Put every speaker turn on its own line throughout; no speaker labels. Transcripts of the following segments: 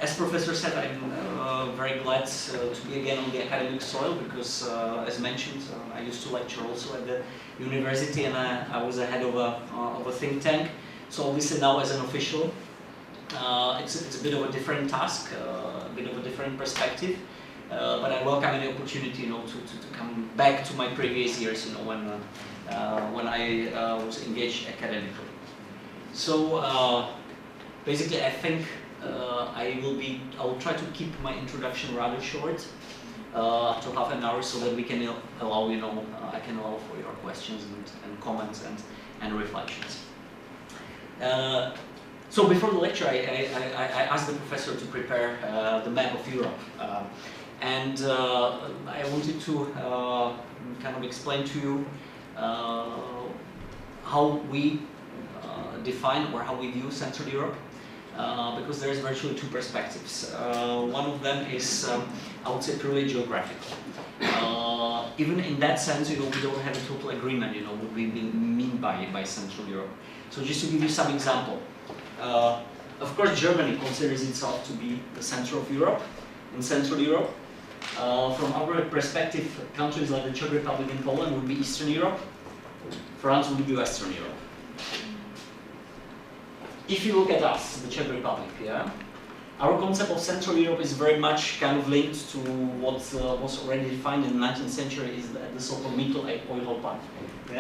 As Professor said, I'm very glad to be again on the academic soil because, as mentioned, I used to lecture also at the university, and I was the head of a think tank. So obviously now as an official, it's a bit of a different task, a bit of a different perspective. But I welcome any opportunity, to come back to my previous years, when I was engaged academically. So basically, I think I will try to keep my introduction rather short, up to half an hour, so that we can allow, I can allow for your questions and comments and reflections. So before the lecture, I asked the professor to prepare the map of Europe. And I wanted to kind of explain to you how we define or how we view Central Europe, because there is virtually two perspectives. One of them is, I would say, purely geographical. Even in that sense, we don't have a total agreement, what we mean by Central Europe. So just to give you some example, of course, Germany considers itself to be the center of Europe, in Central Europe. From our perspective, countries like the Czech Republic and Poland would be Eastern Europe. France would be Western Europe. If you look at us, the Czech Republic, our concept of Central Europe is very much kind of linked to what was already defined in the 19th century as the so-called Mittel Europa.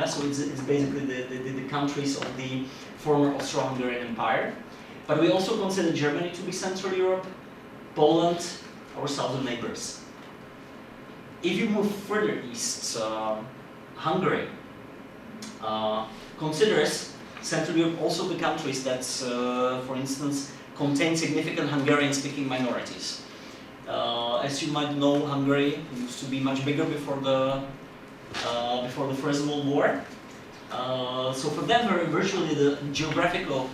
So it's basically the countries of the former Austro-Hungarian Empire. But we also consider Germany to be Central Europe, Poland, our southern neighbors. If you move further east, Hungary considers Central Europe also the countries that, for instance, contain significant Hungarian-speaking minorities. As you might know, Hungary used to be much bigger before the First World War. So for them, virtually the geographical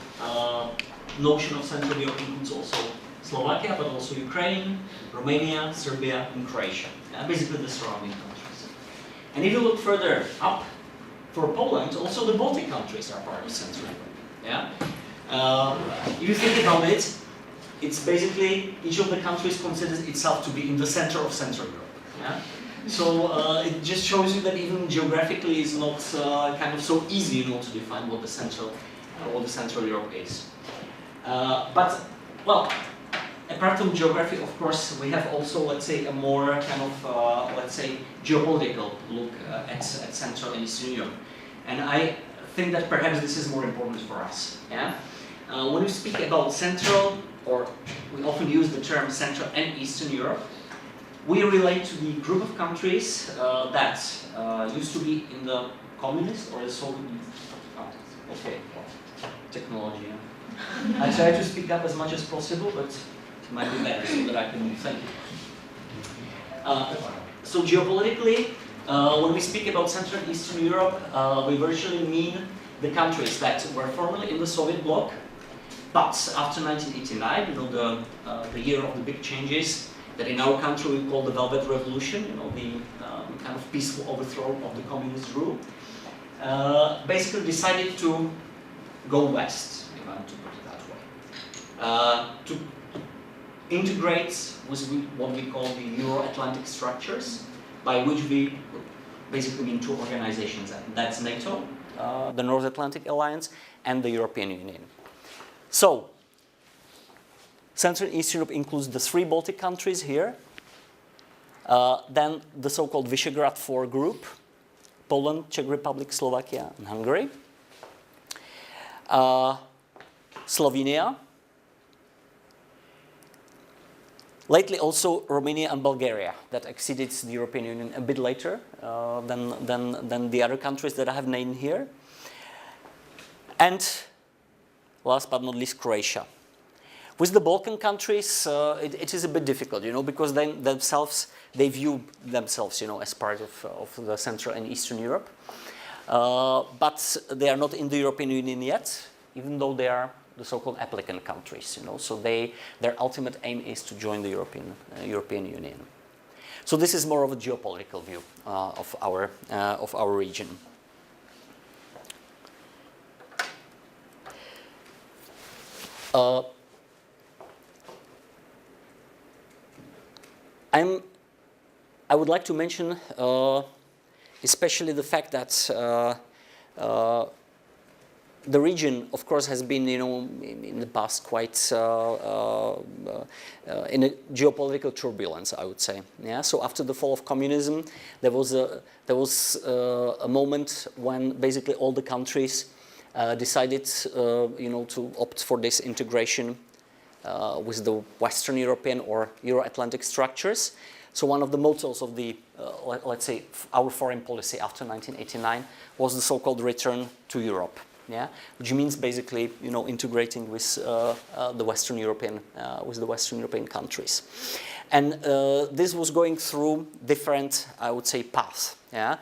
notion of Central Europe includes also Slovakia, but also Ukraine, Romania, Serbia, and Croatia. Basically the surrounding countries. And if you look further up, for Poland, also the Baltic countries are part of Central Europe. If you think about it, it's basically each of the countries considers itself to be in the center of Central Europe. So it just shows you that even geographically it's not kind of so easy, to define what the Central Europe is. But well, apart from geography, of course, we have also, let's say, a more kind of, let's say, geopolitical look at Central and Eastern Europe. And I think that perhaps this is more important for us. When we speak about Central, or we often use the term Central and Eastern Europe, we relate to the group of countries that used to be in the communist or the Soviet. Technology. I try to speak up as much as possible, but it might be better so that I can move. Thank you. So geopolitically, when we speak about Central and Eastern Europe, we virtually mean the countries that were formerly in the Soviet bloc, but after 1989, the year of the big changes that in our country we call the Velvet Revolution, the kind of peaceful overthrow of the communist rule, basically decided to go west, if I want to put it that way, to integrate with what we call the Euro-Atlantic structures, by which we basically mean two organizations. That's NATO, the North Atlantic Alliance, and the European Union. So, Central and Eastern Europe includes the three Baltic countries here, then the so-called Visegrad 4 group, Poland, Czech Republic, Slovakia, and Hungary, Slovenia, lately also Romania and Bulgaria, that acceded to the European Union a bit later than the other countries that I have named here. And last but not least, Croatia. With the Balkan countries, it is a bit difficult, because they view themselves, as part of the Central and Eastern Europe. But they are not in the European Union yet, even though they are the so-called applicant countries, So their ultimate aim is to join the European Union. So this is more of a geopolitical view of our region.
I would like to mention especially the fact that the region, of course, has been, in the past quite in a geopolitical turbulence, I would say. Yeah. So after the fall of communism, there was a moment when basically all the countries decided, to opt for this integration with the Western European or Euro-Atlantic structures. So one of the mottos of the, let's say, our foreign policy after 1989 was the so-called return to Europe. Yeah, which means basically, integrating with the Western European countries, and this was going through different, I would say, paths. Yeah,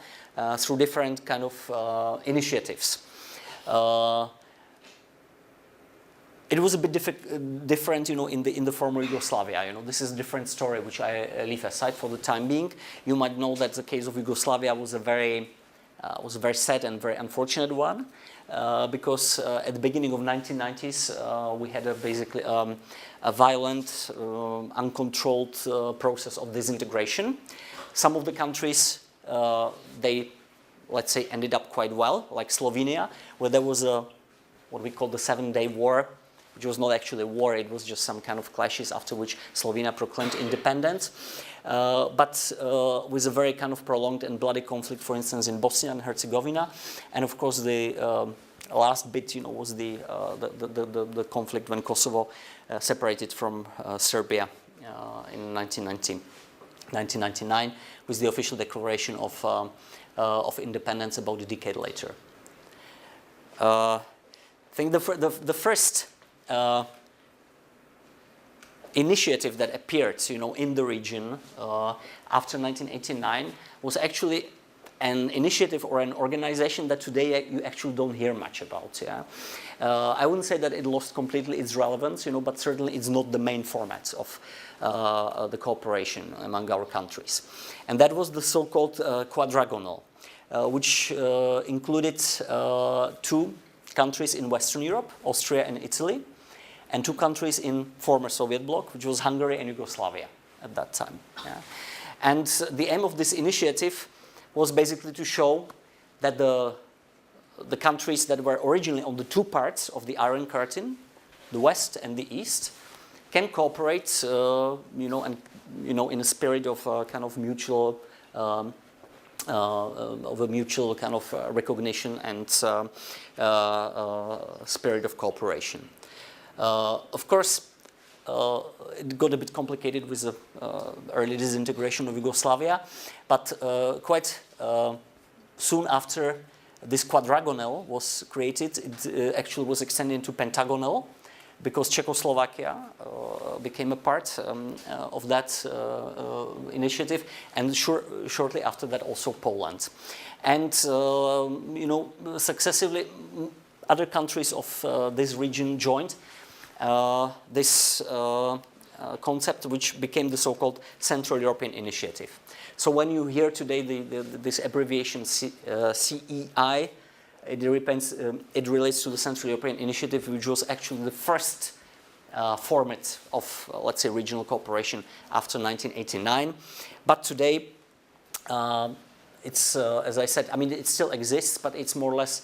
through different kind of initiatives. It was a bit different, in the former Yugoslavia. This is a different story, which I leave aside for the time being. You might know that the case of Yugoslavia was a very sad and very unfortunate one. Because at the beginning of 1990s, we had basically a violent, uncontrolled process of disintegration. Some of the countries, they, let's say, ended up quite well, like Slovenia, where there was what we call the 7-day war, which was not actually a war, it was just some kind of clashes after which Slovenia proclaimed independence. But with a very kind of prolonged and bloody conflict, for instance, in Bosnia and Herzegovina. And of course, the last bit, was the conflict when Kosovo separated from Serbia in 1999, with the official declaration of independence about a decade later. I think the first initiative that appeared, in the region after 1989 was actually an initiative or an organization that today you actually don't hear much about. Yeah, I wouldn't say that it lost completely its relevance, but certainly it's not the main format of the cooperation among our countries, and that was the so-called quadrilateral, which included 2 countries in Western Europe, Austria and Italy, and 2 countries in former Soviet bloc, which was Hungary and Yugoslavia at that time. Yeah. And the aim of this initiative was basically to show that the countries that were originally on the 2 parts of the Iron Curtain, the West and the East, can cooperate, and in a spirit of kind of mutual, kind of recognition and spirit of cooperation. Of course, it got a bit complicated with the early disintegration of Yugoslavia, but quite soon after this quadrilateral was created, it actually was extended into pentagonal, because Czechoslovakia became a part of that initiative, and shortly after that also Poland. And successively other countries of this region joined this concept, which became the so-called Central European Initiative. So when you hear today this abbreviation CEI, it relates to the Central European Initiative, which was actually the first format of, let's say, regional cooperation after 1989. But today, it's, as I said, I mean, it still exists, but it's more or less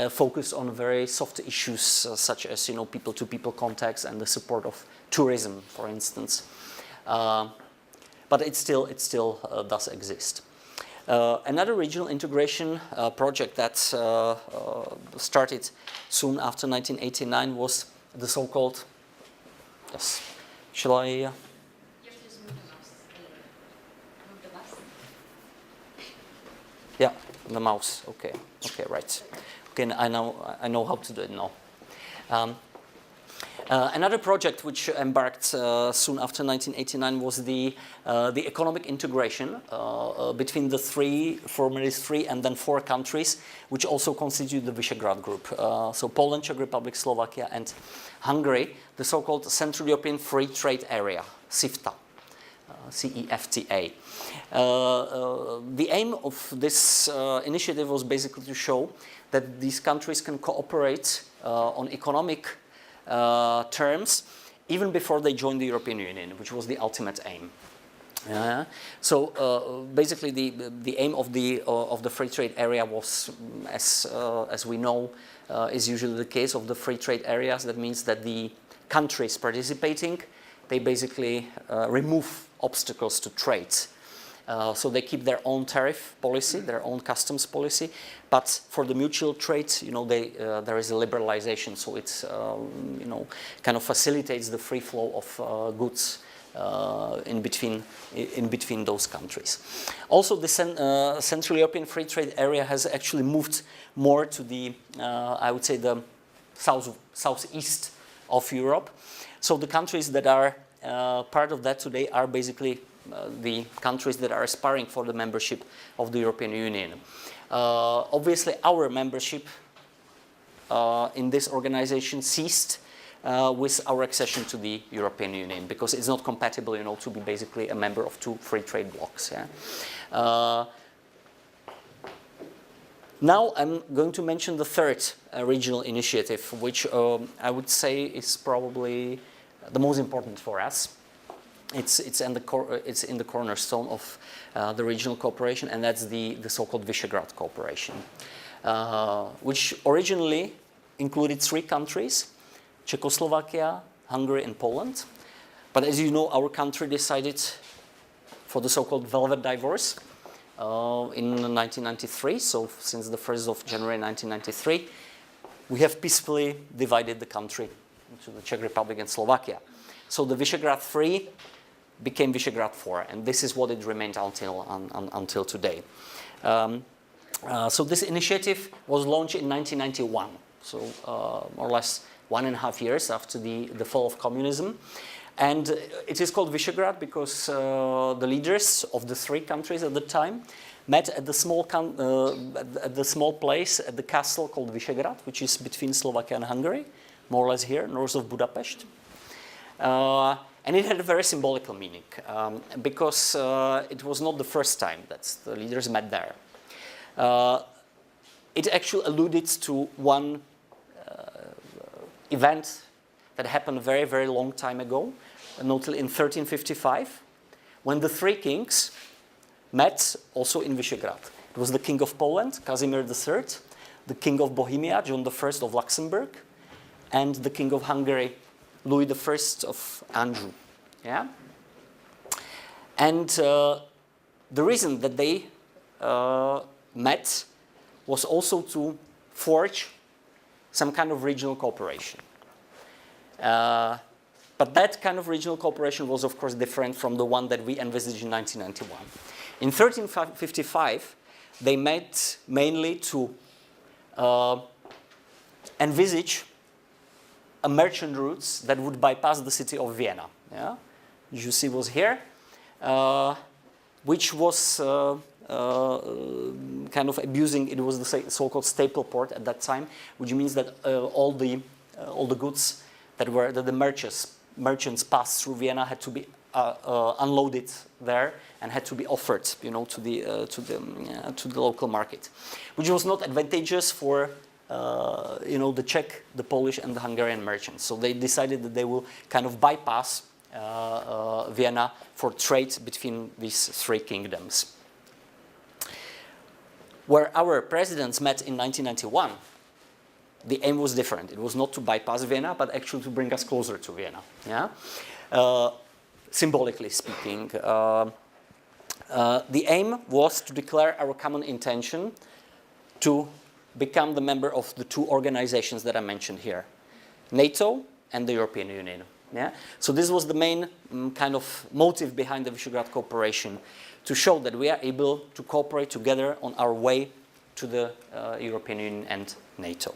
focused on very soft issues, such as, people-to-people contacts and the support of tourism, for instance. But it still does exist. Another regional integration project that started soon after 1989 was the so-called, yes, shall I? You have to just move the mouse. Yeah, the mouse. Okay, right. Okay, I know how to do it now. Another project which embarked soon after 1989 was the economic integration between the formerly three and then 4 countries, which also constitute the Visegrad Group. So Poland, Czech Republic, Slovakia, and Hungary, the so-called Central European Free Trade Area, CEFTA. CEFTA. The aim of this initiative was basically to show that these countries can cooperate on economic terms even before they joined the European Union, which was the ultimate aim. So basically, the aim of the free trade area was, as we know, is usually the case of the free trade areas. That means that the countries participating, they basically remove obstacles to trade. So they keep their own tariff policy, their own customs policy, but for the mutual trade, there is a liberalization. So it's kind of facilitates the free flow of goods in between those countries. Also, the Central European Free Trade Area has actually moved more to the, I would say, the southeast of Europe. So the countries that are part of that today are basically the countries that are aspiring for the membership of the European Union. Obviously, our membership in this organization ceased with our accession to the European Union, because it's not compatible, to be basically a member of two free trade blocs. Yeah? Now I'm going to mention the third regional initiative, which I would say is probably the most important for us. It's in the cornerstone of the regional cooperation, and that's the so-called Visegrad cooperation, which originally included three countries: Czechoslovakia, Hungary, and Poland. But as you know, our country decided for the so-called Velvet Divorce in 1993. So since the 1st of January 1993, we have peacefully divided the country into the Czech Republic and Slovakia. So the Visegrad 3 became Visegrad 4, and this is what it remained until today. So this initiative was launched in 1991, so more or less 1.5 years after the fall of communism. And it is called Visegrad because the leaders of the three countries at the time met at the small place at the castle called Visegrad, which is between Slovakia and Hungary, more or less here, north of Budapest. And it had a very symbolical meaning because it was not the first time that the leaders met there. It actually alluded to one event that happened a very, very long time ago, notably in 1355, when the three kings met also in Visegrad. It was the King of Poland, Casimir III, the King of Bohemia, John I of Luxembourg, and the King of Hungary, Louis I of Anjou. Yeah? And the reason that they met was also to forge some kind of regional cooperation. But that kind of regional cooperation was, of course, different from the one that we envisaged in 1991. In 1355, they met mainly to envisage a merchant routes that would bypass the city of Vienna. Yeah? You see was here, which was kind of abusing. It was the so-called staple port at that time, which means that all the goods that the merchants passed through Vienna had to be unloaded there and had to be offered, to the local market, which was not advantageous for the Czech, the Polish, and the Hungarian merchants. So they decided that they will kind of bypass Vienna for trade between these three kingdoms. Where our presidents met in 1991, the aim was different. It was not to bypass Vienna, but actually to bring us closer to Vienna. Yeah? Symbolically speaking, the aim was to declare our common intention to become the member of the two organizations that I mentioned here, NATO and the European Union. Yeah? So this was the main kind of motive behind the Visegrad cooperation, to show that we are able to cooperate together on our way to the European Union and NATO.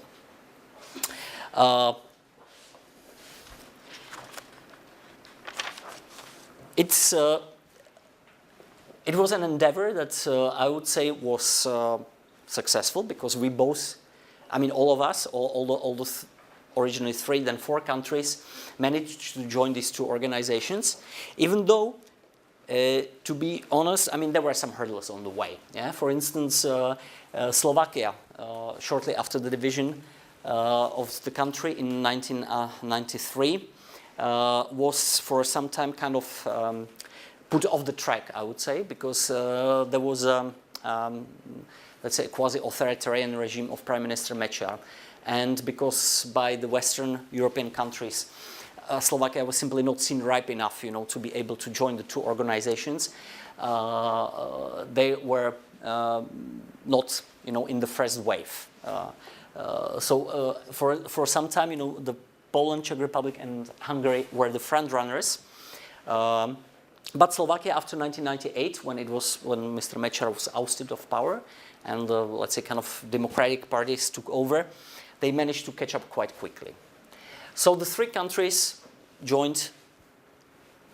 It was an endeavor that I would say was successful, because we both, all of us, all the originally 3, then 4 countries managed to join these two organizations, even though, to be honest, there were some hurdles on the way. Yeah? For instance, Slovakia, shortly after the division of the country in 1993, was for some time kind of put off the track, I would say, because there was let's say, a quasi-authoritarian regime of Prime Minister Mečiar. And because by the Western European countries, Slovakia was simply not seen ripe enough, to be able to join the two organizations. They were not, in the first wave. So for some time, the Poland, Czech Republic, and Hungary were the front runners. But Slovakia, after 1998, when Mr. Mečiar was ousted of power, and let's say kind of democratic parties took over, they managed to catch up quite quickly. So the three countries joined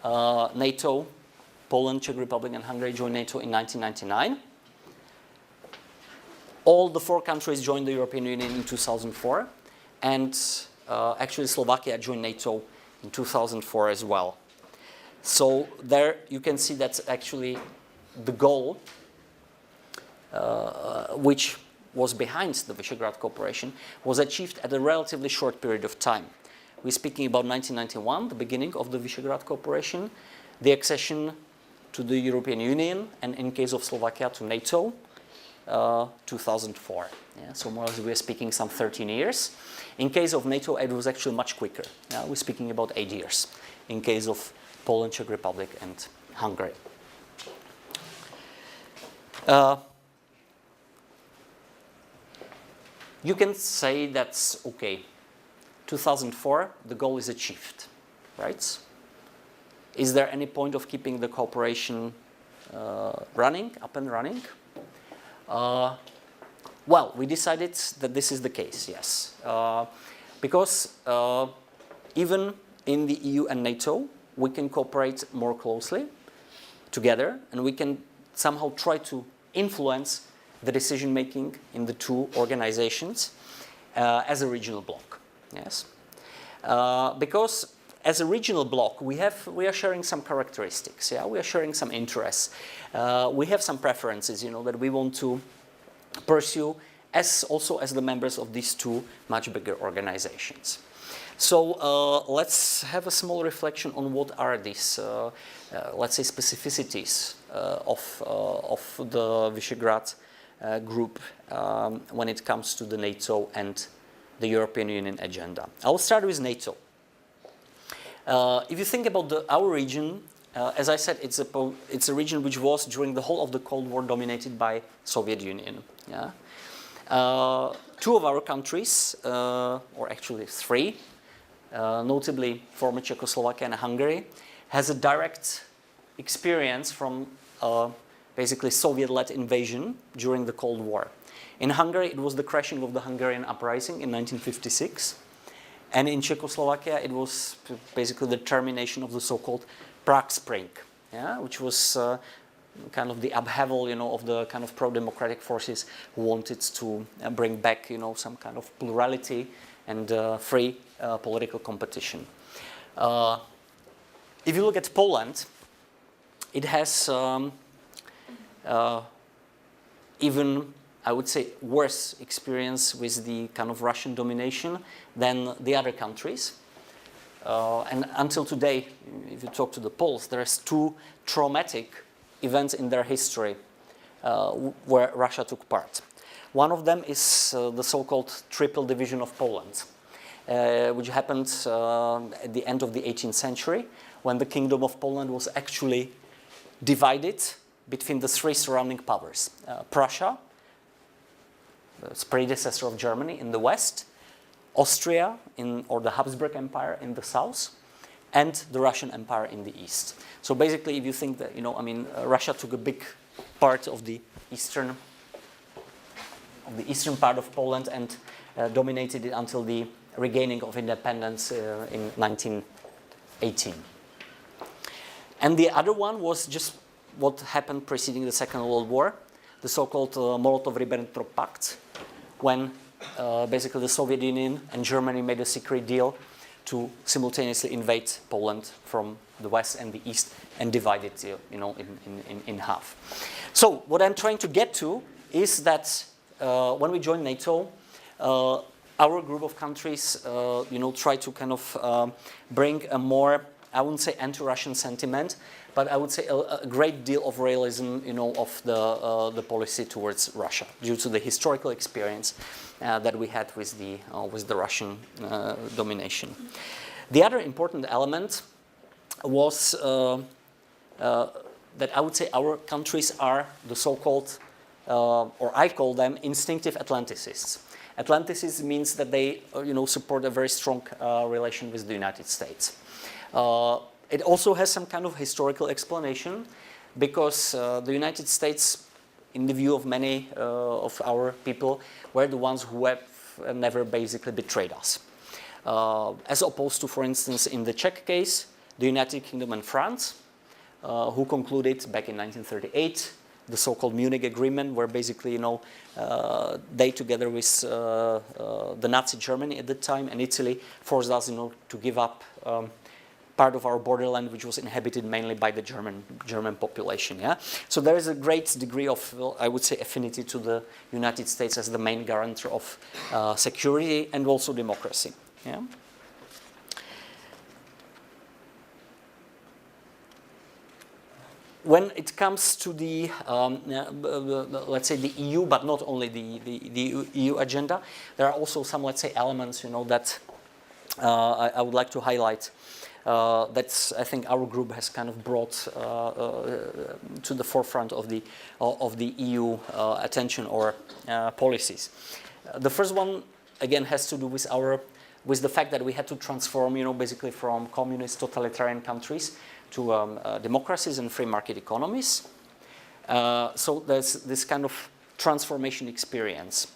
NATO. Poland, Czech Republic, and Hungary joined NATO in 1999. All the four countries joined the European Union in 2004, and actually Slovakia joined NATO in 2004 as well. So there you can see that actually the goal which was behind the Visegrad cooperation was achieved at a relatively short period of time. We're speaking about 1991, the beginning of the Visegrad cooperation, the accession to the European Union, and in case of Slovakia to NATO, 2004. Yeah, so more or less we're speaking some 13 years. In case of NATO, it was actually much quicker. Yeah, we're speaking about 8 years. In case of Poland, Czech Republic, and Hungary. You can say that's okay. 2004, the goal is achieved, right? Is there any point of keeping the cooperation up and running? Well, we decided that this is the case, yes. Because even in the EU and NATO, we can cooperate more closely together, and we can somehow try to influence the decision-making in the two organizations as a regional bloc, yes. Because as a regional bloc, we are sharing some characteristics. Yeah, we are sharing some interests. We have some preferences, that we want to pursue, also as the members of these two much bigger organizations. So let's have a small reflection on what are these, let's say, specificities of the Visegrad group when it comes to the NATO and the European Union agenda. I'll start with NATO. If you think about our region, as I said, it's a region which was during the whole of the Cold War dominated by Soviet Union. Yeah? Two of our countries, or actually three, notably former Czechoslovakia and Hungary, has a direct experience from basically Soviet-led invasion during the Cold War. In Hungary, it was the crashing of the Hungarian uprising in 1956. And in Czechoslovakia, it was basically the termination of the so-called Prague Spring, yeah, which was kind of the upheaval, of the kind of pro-democratic forces who wanted to bring back, some kind of plurality and free political competition. If you look at Poland, it has even, I would say, worse experience with the kind of Russian domination than the other countries. And until today, if you talk to the Poles, there's two traumatic events in their history where Russia took part. One of them is the so-called Triple Division of Poland, which happened at the end of the 18th century, when the Kingdom of Poland was actually divided between the three surrounding powers. Prussia, its predecessor of Germany, in the west, Austria, or the Habsburg Empire in the south, and the Russian Empire in the east. So basically, if you think that, Russia took a big part of the eastern part of Poland and dominated it until the regaining of independence in 1918. And the other one was just what happened preceding the Second World War, the so-called Molotov-Ribbentrop Pact, when basically the Soviet Union and Germany made a secret deal to simultaneously invade Poland from the west and the east and divide it, in half. So what I'm trying to get to is that when we joined NATO, our group of countries, try to kind of bring a more I wouldn't say anti-Russian sentiment, but I would say a great deal of realism, of the policy towards Russia due to the historical experience that we had with the Russian domination. The other important element was that I would say our countries are the so-called, or I call them, instinctive Atlanticists. Atlanticists means that they, support a very strong relation with the United States. It also has some kind of historical explanation because the United States, in the view of many of our people, were the ones who have never basically betrayed us. As opposed to, for instance, in the Czech case, the United Kingdom and France, who concluded back in 1938 the so-called Munich Agreement, where basically, they together with the Nazi Germany at the time and Italy forced us, to give up part of our borderland, which was inhabited mainly by the German population. Yeah, so there is a great degree of, I would say, affinity to the United States as the main guarantor of security and also democracy. Yeah. When it comes to the, let's say, the EU, but not only the EU agenda, there are also some, let's say, elements, that I would like to highlight. That I think our group has kind of brought to the forefront of the EU attention or policies. The first one, again, has to do with the fact that we had to transform, basically from communist totalitarian countries to democracies and free market economies. So there's this kind of transformation experience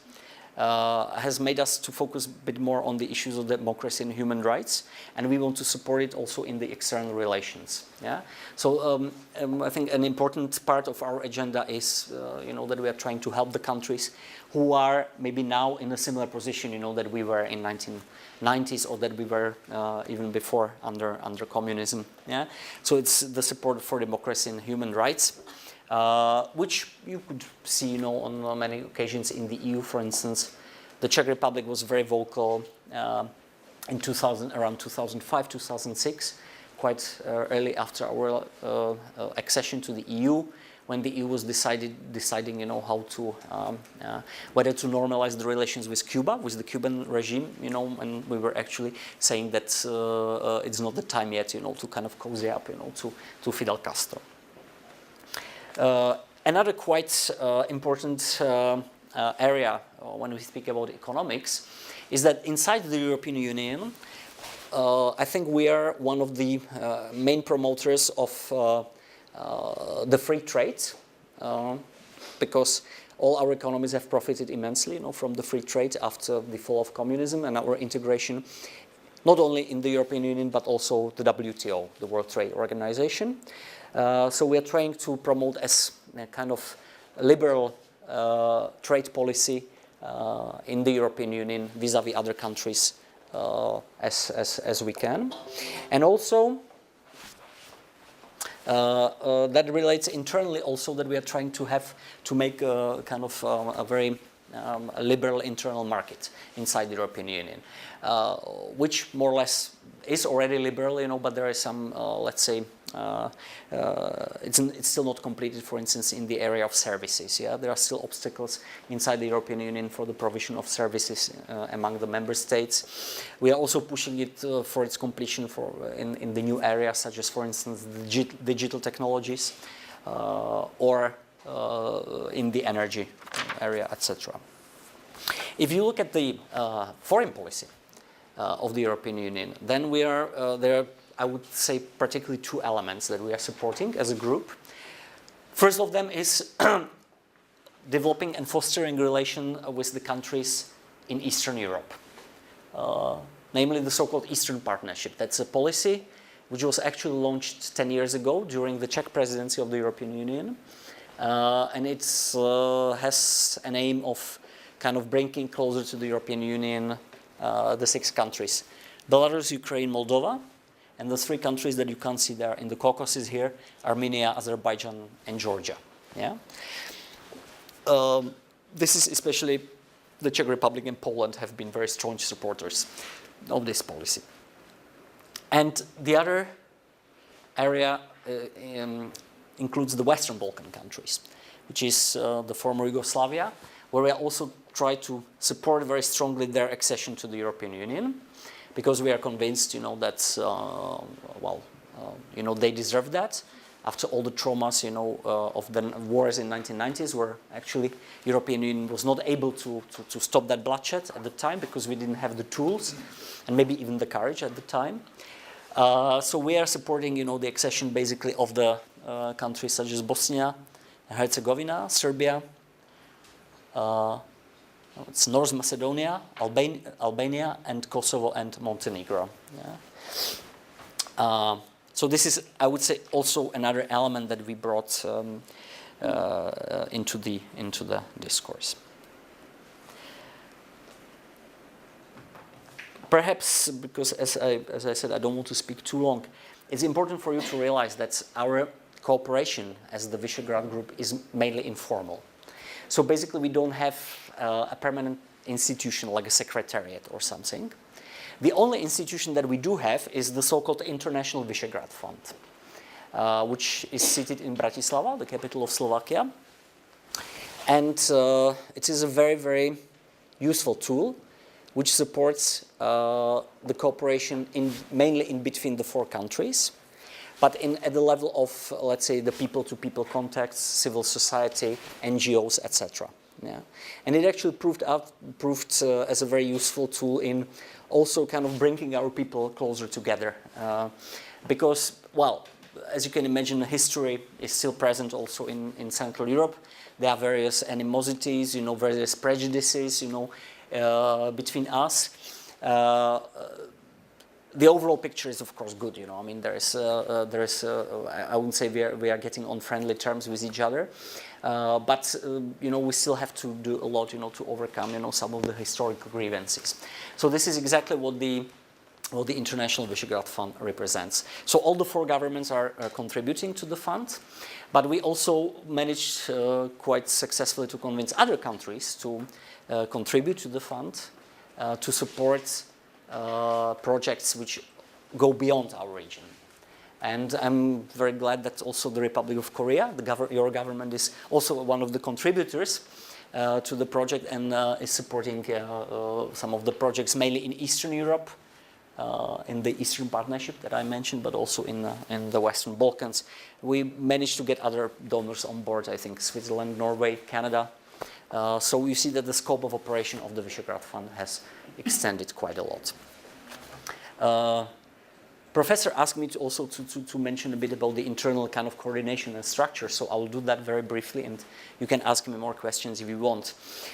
has made us to focus a bit more on the issues of democracy and human rights, and we want to support it also in the external relations. Yeah. So I think an important part of our agenda is, that we are trying to help the countries who are maybe now in a similar position, that we were in 1990s or that we were even before under communism. Yeah. So it's the support for democracy and human rights. Which you could see, on many occasions in the EU. For instance, the Czech Republic was very vocal in around 2005, 2006, quite early after our accession to the EU, when the EU was deciding, how to whether to normalize the relations with Cuba, with the Cuban regime, and we were actually saying that it's not the time yet, to kind of cozy up, to Fidel Castro. Another quite important area when we speak about economics is that inside the European Union, I think we are one of the main promoters of the free trade, because all our economies have profited immensely, from the free trade after the fall of communism and our integration, not only in the European Union but also the WTO, the World Trade Organization. So we are trying to promote as a kind of liberal trade policy in the European Union vis-à-vis other countries as we can. And also, that relates internally also that we are trying to make a kind of a very liberal internal market inside the European Union, which more or less is already liberal, but there is some, let's say, it's still not completed, for instance, in the area of services. Yeah, there are still obstacles inside the European Union for the provision of services among the member states. We are also pushing it for its completion in the new areas, such as, for instance, the digital technologies or in the energy area, etc. If you look at the foreign policy of the European Union, then we are there are, I would say, particularly two elements that we are supporting as a group. First of them is developing and fostering relation with the countries in Eastern Europe, namely the so-called Eastern Partnership. That's a policy which was actually launched 10 years ago during the Czech Presidency of the European Union, and it has an aim of kind of bringing closer to the European Union the 6 countries: Belarus, Ukraine, Moldova, and the 3 countries that you can see there in the Caucasus here: Armenia, Azerbaijan, and Georgia. Yeah. This is especially the Czech Republic and Poland have been very strong supporters of this policy. And the other area includes the Western Balkan countries, which is the former Yugoslavia, where we also try to support very strongly their accession to the European Union, because we are convinced, that they deserve that. After all the traumas, of the wars in 1990s, where actually European Union was not able to stop that bloodshed at the time because we didn't have the tools and maybe even the courage at the time. So we are supporting, the accession basically of the countries such as Bosnia and Herzegovina, Serbia, it's North Macedonia, Albania, and Kosovo and Montenegro. Yeah. So this is, I would say, also another element that we brought into the discourse. Perhaps because, as I said, I don't want to speak too long. It's important for you to realize that our cooperation as the Visegrad Group is mainly informal. So basically, we don't have a permanent institution like a secretariat or something. The only institution that we do have is the so-called International Visegrad Fund, which is seated in Bratislava, the capital of Slovakia. And it is a very, very useful tool which supports the cooperation mainly in between the four countries, but at the level of, let's say, the people-to-people contacts, civil society, NGOs, etc. Yeah. And it actually proved as a very useful tool in also kind of bringing our people closer together. Because, well, as you can imagine, history is still present also in Central Europe. There are various animosities, various prejudices, between us. The overall picture is, of course, good. I mean, I wouldn't say we are getting on friendly terms with each other, but we still have to do a lot, to overcome, some of the historical grievances. So this is exactly what the International Visegrad Fund represents. So all the four governments are contributing to the fund, but we also managed quite successfully to convince other countries to contribute to the fund, to support projects which go beyond our region. And I'm very glad that also the Republic of Korea, your government, is also one of the contributors to the project and is supporting some of the projects mainly in Eastern Europe, in the Eastern Partnership that I mentioned, but also in the Western Balkans. We managed to get other donors on board, I think Switzerland, Norway, Canada. So you see that the scope of operation of the Visegrad Fund has extended quite a lot. Professor asked me to mention a bit about the internal kind of coordination and structure, so I will do that very briefly, and you can ask me more questions if you want.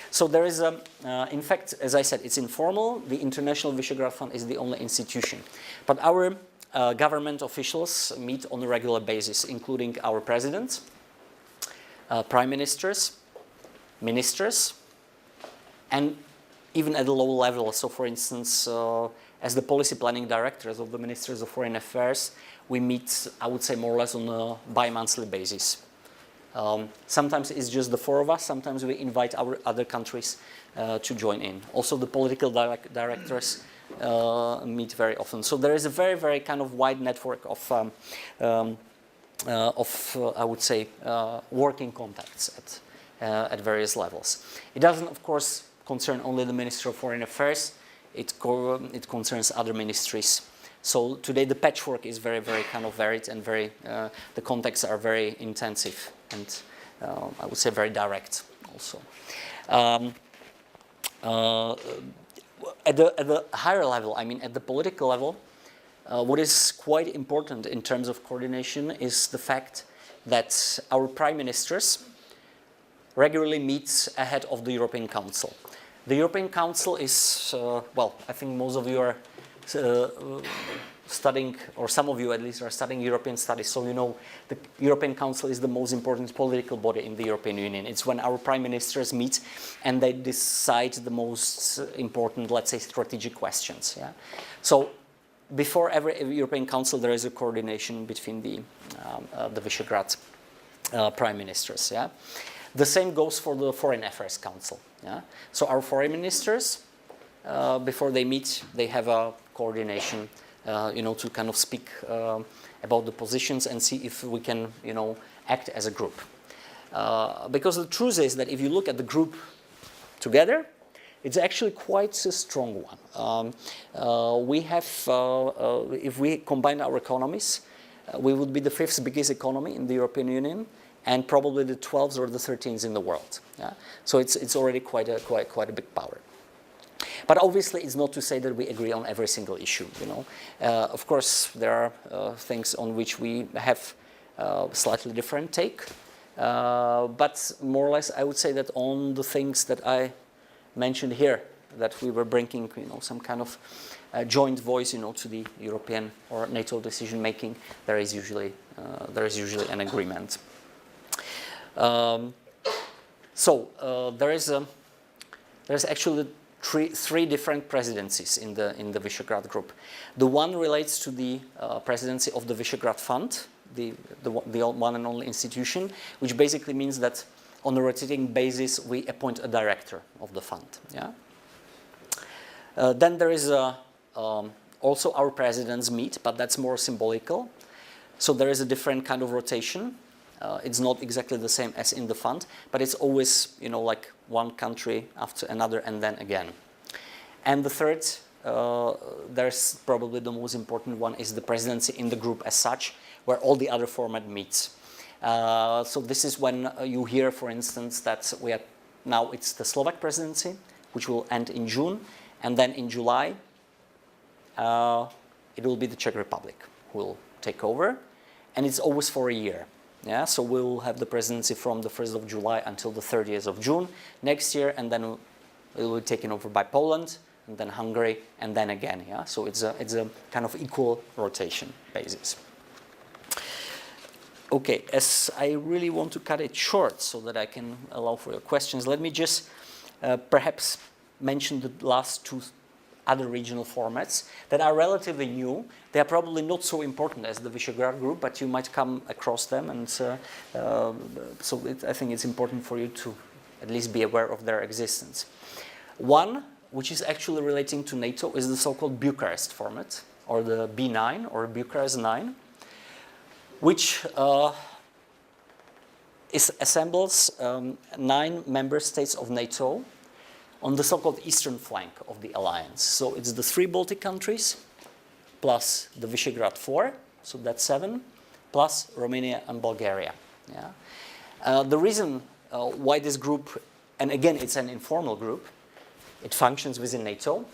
So there is in fact, as I said, it's informal. The International Visegrad Fund is the only institution, but our government officials meet on a regular basis, including our president, prime ministers, ministers, and even at a low level. So, for instance, as the policy planning directors of the Ministers of Foreign Affairs, we meet, I would say, more or less on a bi-monthly basis. Sometimes it's just the four of us. Sometimes we invite our other countries to join in. Also, the political directors meet very often. So there is a very, very kind of wide network of I would say, working contacts at various levels. It doesn't, of course, concern only the Minister of Foreign Affairs. It concerns other ministries. So today the patchwork is very, very kind of varied and very, the contacts are very intensive and I would say very direct also. At the higher level, I mean at the political level, what is quite important in terms of coordination is the fact that our prime ministers regularly meet ahead of the European Council. The European Council is, well, I think most of you are studying, or some of you at least are studying European studies, so you know the European Council is the most important political body in the European Union. It's when our prime ministers meet and they decide the most important, let's say, strategic questions. Yeah? So before every European Council, there is a coordination between the Visegrad prime ministers. Yeah? The same goes for the Foreign Affairs Council. Yeah? So our foreign ministers, before they meet, they have a coordination to kind of speak about the positions and see if we can, act as a group. Because the truth is that if you look at the group together, it's actually quite a strong one. We have, if we combine our economies, we would be the 5th biggest economy in the European Union, and probably the 12th or the 13th in the world. Yeah? So it's already quite a big power. But obviously, it's not to say that we agree on every single issue. Of course, there are things on which we have slightly different take. But more or less, I would say that on the things that I mentioned here, that we were bringing, some kind of joint voice, to the European or NATO decision making, there is usually an agreement. There's actually three different presidencies in the Visegrad group. The one relates to the presidency of the Visegrad Fund, the one and only institution, which basically means that on a rotating basis we appoint a director of the fund. Yeah. Then there is also our presidents meet, but that's more symbolical. So there is a different kind of rotation. It's not exactly the same as in the fund, but it's always, like one country after another and then again. And the third, there's probably the most important one, is the presidency in the group as such, where all the other format meets. So this is when you hear, for instance, that now it's the Slovak Presidency, which will end in June, and then in July, it will be the Czech Republic who will take over, and it's always for a year. Yeah, so we'll have the presidency from the 1st of July until the 30th of June next year, and then it will be taken over by Poland, and then Hungary, and then again. Yeah, so it's a kind of equal rotation basis. Okay, as I really want to cut it short so that I can allow for your questions, let me just perhaps mention the last two other regional formats that are relatively new. They are probably not so important as the Visegrad group, but you might come across them, and I think it's important for you to at least be aware of their existence. One, which is actually relating to NATO, is the so-called Bucharest format, or the B9, or Bucharest 9, which assembles 9 member states of NATO on the so-called eastern flank of the alliance. So it's the 3 Baltic countries, plus the Visegrad 4, so that's 7, plus Romania and Bulgaria. Yeah? The reason why this group, and again it's an informal group, it functions within NATO,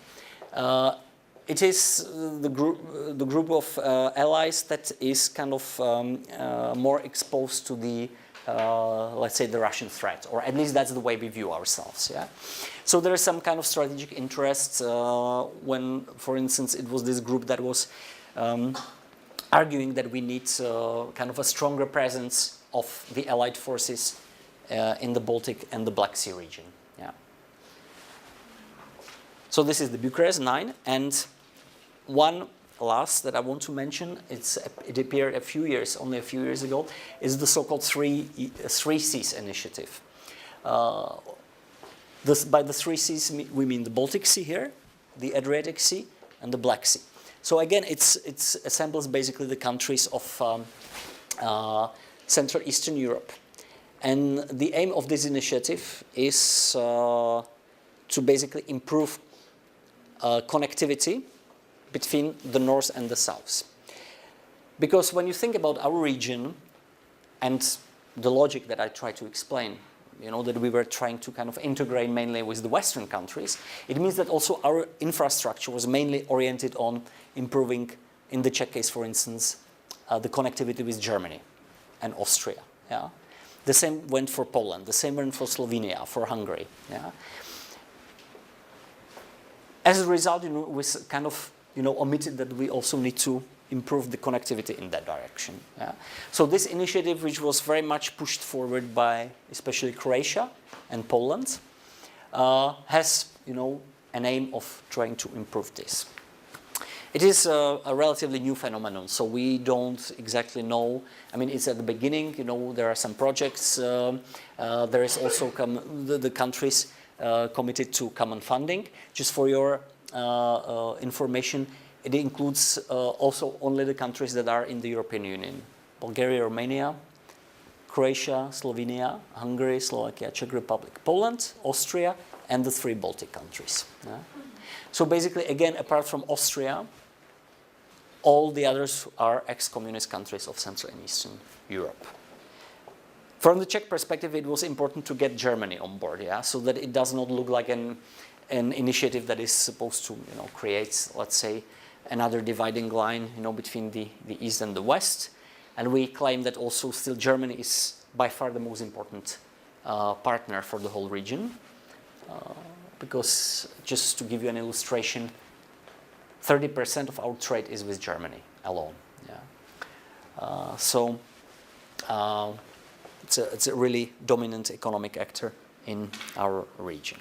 it is the group of allies that is kind of more exposed to the let's say the Russian threat, or at least that's the way we view ourselves. Yeah, so there is some kind of strategic interest when, for instance, it was this group that was arguing that we need kind of a stronger presence of the Allied forces in the Baltic and the Black Sea region. Yeah. So this is the Bucharest 9, and one last that I want to mention, it appeared only a few years ago, is the so-called Three Seas initiative. By the 3 seas, we mean the Baltic Sea here, the Adriatic Sea, and the Black Sea. So again, it assembles basically the countries of Central Eastern Europe. And the aim of this initiative is to basically improve connectivity between the north and the south. Because when you think about our region and the logic that I tried to explain, that we were trying to kind of integrate mainly with the Western countries, it means that also our infrastructure was mainly oriented on improving, in the Czech case, for instance, the connectivity with Germany and Austria. Yeah? The same went for Poland, the same went for Slovenia, for Hungary. Yeah? As a result, we kind of omitted that we also need to improve the connectivity in that direction. Yeah? So this initiative, which was very much pushed forward by especially Croatia and Poland, has an aim of trying to improve this. It is a relatively new phenomenon, so we don't exactly know. I mean, it's at the beginning. There are some projects. There is also the countries committed to common funding. Just for your information, it includes also only the countries that are in the European Union: Bulgaria, Romania, Croatia, Slovenia, Hungary, Slovakia, Czech Republic, Poland, Austria, and the 3 Baltic countries. Yeah? So basically, again, apart from Austria, all the others are ex-communist countries of Central and Eastern Europe. From the Czech perspective, it was important to get Germany on board, yeah, so that it does not look like an initiative that is supposed to, create, let's say, another dividing line, between the East and the West. And we claim that also still Germany is by far the most important partner for the whole region. Because just to give you an illustration, 30% of our trade is with Germany alone. Yeah. So it's a really dominant economic actor in our region.